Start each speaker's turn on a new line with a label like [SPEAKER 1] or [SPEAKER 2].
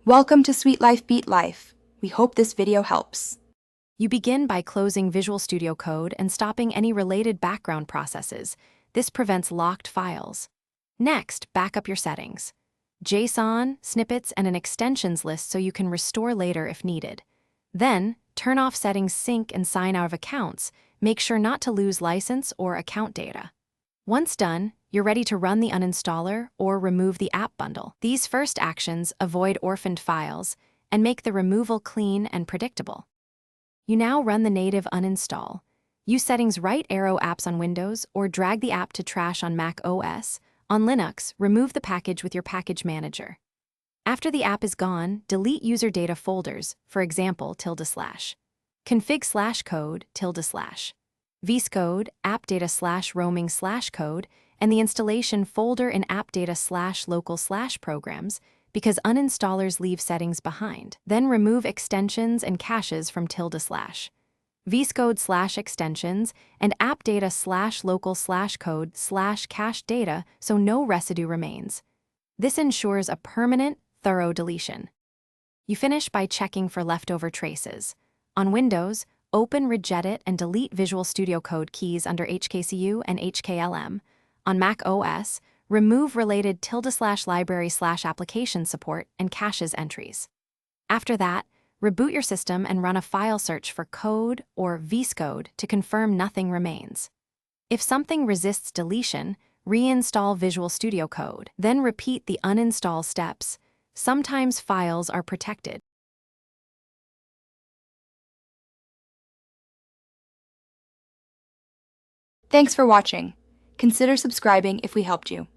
[SPEAKER 1] Welcome to Sweet Life Beat Life. We hope this video helps.
[SPEAKER 2] You begin by closing Visual Studio Code and stopping any related background processes. This prevents locked files. Next, back up your settings. JSON, snippets, and an extensions list so you can restore later if needed. Then, turn off settings sync and sign out of accounts. Make sure not to lose license or account data. Once done, you're ready to run the uninstaller or remove the app bundle. These first actions avoid orphaned files and make the removal clean and predictable. You now run the native uninstall. Use settings right arrow apps on Windows or drag the app to trash on Mac OS. On Linux, remove the package with your package manager. After the app is gone, delete user data folders, for example, /. config/code /. vscode, appdata/roaming/code, and the installation folder in appdata/local/programs because uninstallers leave settings behind. Then remove extensions and caches from /. vscode/extensions and appdata/local/code/cache data so no residue remains. This ensures a permanent, thorough deletion. You finish by checking for leftover traces. On Windows, open, regedit, and delete Visual Studio Code keys under HKCU and HKLM. On Mac OS, remove related /library/application support and caches entries. After that, reboot your system and run a file search for code or vscode to confirm nothing remains. If something resists deletion, reinstall Visual Studio Code. Then repeat the uninstall steps. Sometimes files are protected.
[SPEAKER 1] Thanks for watching. Consider subscribing if we helped you.